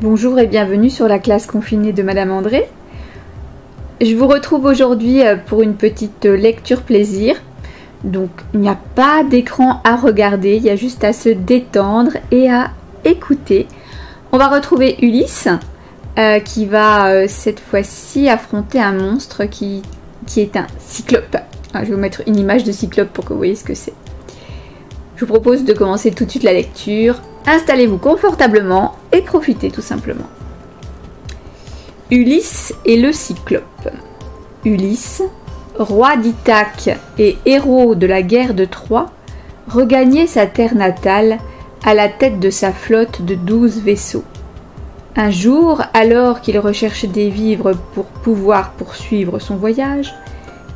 Bonjour et bienvenue sur la classe confinée de Madame André. Je vous retrouve aujourd'hui pour une petite lecture plaisir. Donc il n'y a pas d'écran à regarder, il y a juste à se détendre et à écouter. On va retrouver Ulysse qui va cette fois-ci affronter un monstre qui est un cyclope. Je vais vous mettre une image de cyclope pour que vous voyez ce que c'est. Je vous propose de commencer tout de suite la lecture. Installez-vous confortablement et profitez tout simplement. Ulysse et le cyclope. Ulysse, roi d'Ithaque et héros de la guerre de Troie, regagnait sa terre natale à la tête de sa flotte de 12 vaisseaux. Un jour, alors qu'il recherchait des vivres pour pouvoir poursuivre son voyage,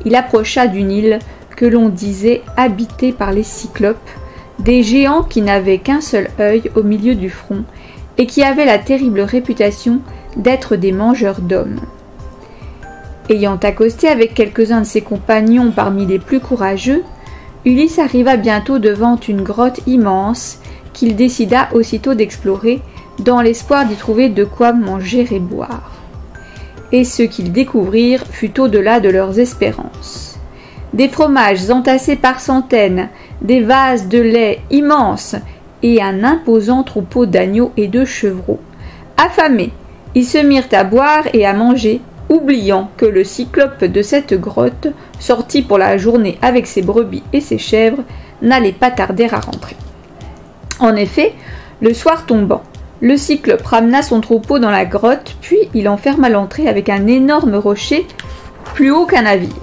il approcha d'une île que l'on disait habitée par les cyclopes, des géants qui n'avaient qu'un seul œil au milieu du front et qui avaient la terrible réputation d'être des mangeurs d'hommes. Ayant accosté avec quelques-uns de ses compagnons parmi les plus courageux, Ulysse arriva bientôt devant une grotte immense qu'il décida aussitôt d'explorer dans l'espoir d'y trouver de quoi manger et boire. Et ce qu'ils découvrirent fut au-delà de leurs espérances. Des fromages entassés par centaines, des vases de lait immenses et un imposant troupeau d'agneaux et de chevreaux. Affamés, ils se mirent à boire et à manger, oubliant que le cyclope de cette grotte, sorti pour la journée avec ses brebis et ses chèvres, n'allait pas tarder à rentrer. En effet, le soir tombant, le cyclope ramena son troupeau dans la grotte, puis il en ferma l'entrée avec un énorme rocher plus haut qu'un navire.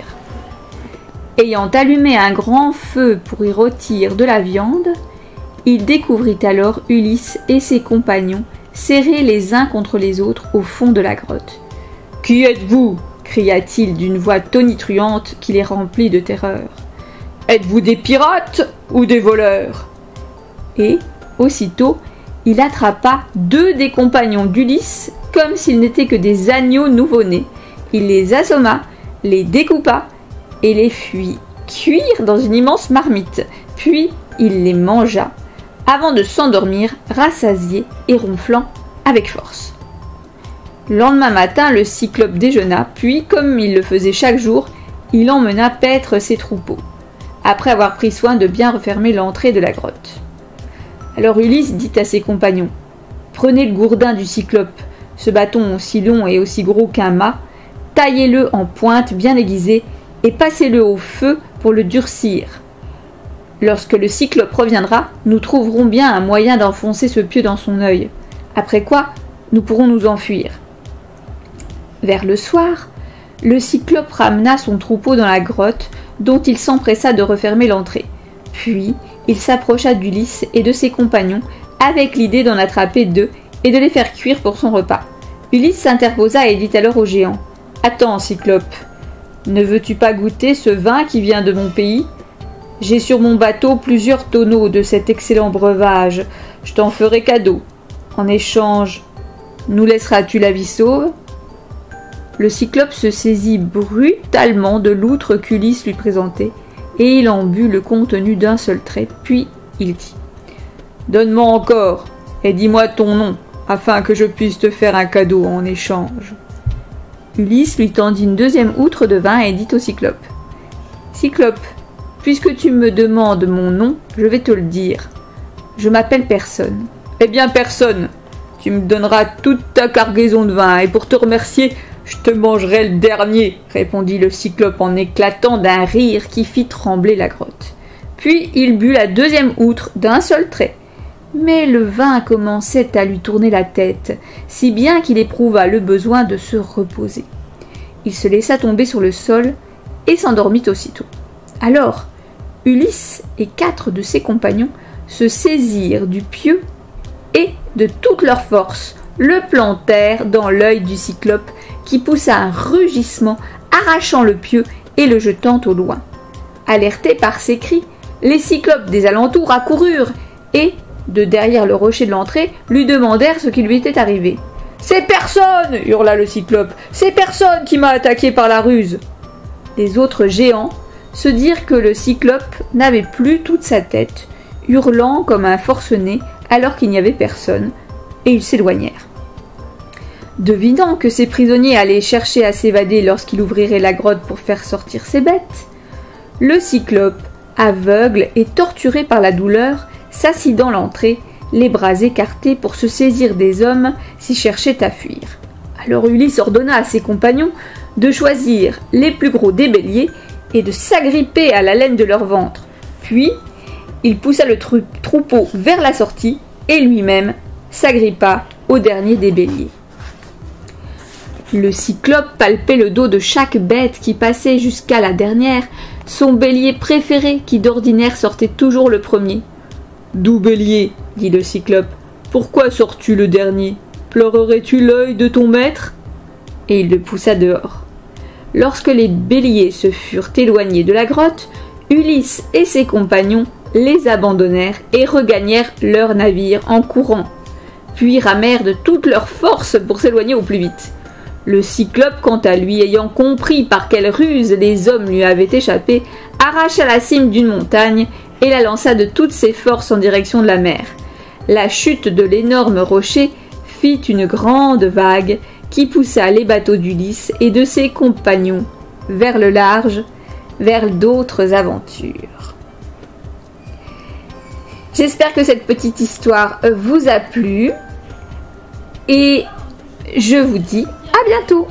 Ayant allumé un grand feu pour y rôtir de la viande, il découvrit alors Ulysse et ses compagnons serrés les uns contre les autres au fond de la grotte. « Qui êtes-vous » cria-t-il d'une voix tonitruante qui les remplit de terreur. « Êtes-vous des pirates ou des voleurs ?» Et, aussitôt, il attrapa 2 des compagnons d'Ulysse comme s'ils n'étaient que des agneaux nouveau-nés. Il les assomma, les découpa et les fit cuire dans une immense marmite. Puis il les mangea, avant de s'endormir, rassasié et ronflant avec force. Le lendemain matin, le cyclope déjeuna, puis, comme il le faisait chaque jour, il emmena paître ses troupeaux, après avoir pris soin de bien refermer l'entrée de la grotte. Alors Ulysse dit à ses compagnons : « Prenez le gourdin du cyclope, ce bâton aussi long et aussi gros qu'un mât, taillez-le en pointe bien aiguisée, et passez-le au feu pour le durcir. Lorsque le cyclope reviendra, nous trouverons bien un moyen d'enfoncer ce pieu dans son œil, après quoi nous pourrons nous enfuir. » Vers le soir, le cyclope ramena son troupeau dans la grotte, dont il s'empressa de refermer l'entrée. Puis, il s'approcha d'Ulysse et de ses compagnons, avec l'idée d'en attraper 2 et de les faire cuire pour son repas. Ulysse s'interposa et dit alors au géant : « Attends, cyclope, ne veux-tu pas goûter ce vin qui vient de mon pays ? J'ai sur mon bateau plusieurs tonneaux de cet excellent breuvage. Je t'en ferai cadeau. En échange, nous laisseras-tu la vie sauve ?» Le cyclope se saisit brutalement de l'outre qu'Ulysse lui présentait, et il en but le contenu d'un seul trait, puis il dit : « Donne-moi encore, et dis-moi ton nom, afin que je puisse te faire un cadeau en échange. » Ulysse lui tendit une 2e outre de vin et dit au cyclope : « Cyclope, puisque tu me demandes mon nom, je vais te le dire. Je m'appelle Personne. »« Eh bien, Personne, tu me donneras toute ta cargaison de vin, et pour te remercier, je te mangerai le dernier, » répondit le cyclope en éclatant d'un rire qui fit trembler la grotte. Puis il but la 2e outre d'un seul trait. Mais le vin commençait à lui tourner la tête, si bien qu'il éprouva le besoin de se reposer. Il se laissa tomber sur le sol et s'endormit aussitôt. Alors, Ulysse et 4 de ses compagnons se saisirent du pieu et, de toute leur force, le plantèrent dans l'œil du cyclope qui poussa un rugissement, arrachant le pieu et le jetant au loin. Alertés par ces cris, les cyclopes des alentours accoururent et, de derrière le rocher de l'entrée, lui demandèrent ce qui lui était arrivé. « C'est Personne !» hurla le cyclope. « C'est Personne qui m'a attaqué par la ruse !» Les autres géants se dirent que le cyclope n'avait plus toute sa tête, hurlant comme un forcené alors qu'il n'y avait personne, et ils s'éloignèrent. Devinant que ses prisonniers allaient chercher à s'évader lorsqu'il ouvrirait la grotte pour faire sortir ses bêtes, le Cyclope, aveugle et torturé par la douleur, s'assit dans l'entrée, les bras écartés pour se saisir des hommes s'y cherchaient à fuir. Alors Ulysse ordonna à ses compagnons de choisir les plus gros des béliers et de s'agripper à la laine de leur ventre. Puis, il poussa le troupeau vers la sortie et lui-même s'agrippa au dernier des béliers. Le Cyclope palpait le dos de chaque bête qui passait jusqu'à la dernière, son bélier préféré qui d'ordinaire sortait toujours le premier. « Doux bélier, dit le Cyclope, pourquoi sors-tu le dernier? Pleurerais-tu l'œil de ton maître ?» Et il le poussa dehors. Lorsque les béliers se furent éloignés de la grotte, Ulysse et ses compagnons les abandonnèrent et regagnèrent leur navire en courant, puis ramèrent de toute leur force pour s'éloigner au plus vite. Le Cyclope, quant à lui, ayant compris par quelle ruse les hommes lui avaient échappé, arracha la cime d'une montagne et la lança de toutes ses forces en direction de la mer. La chute de l'énorme rocher fit une grande vague qui poussa les bateaux d'Ulysse et de ses compagnons vers le large, vers d'autres aventures. J'espère que cette petite histoire vous a plu et je vous dis à bientôt.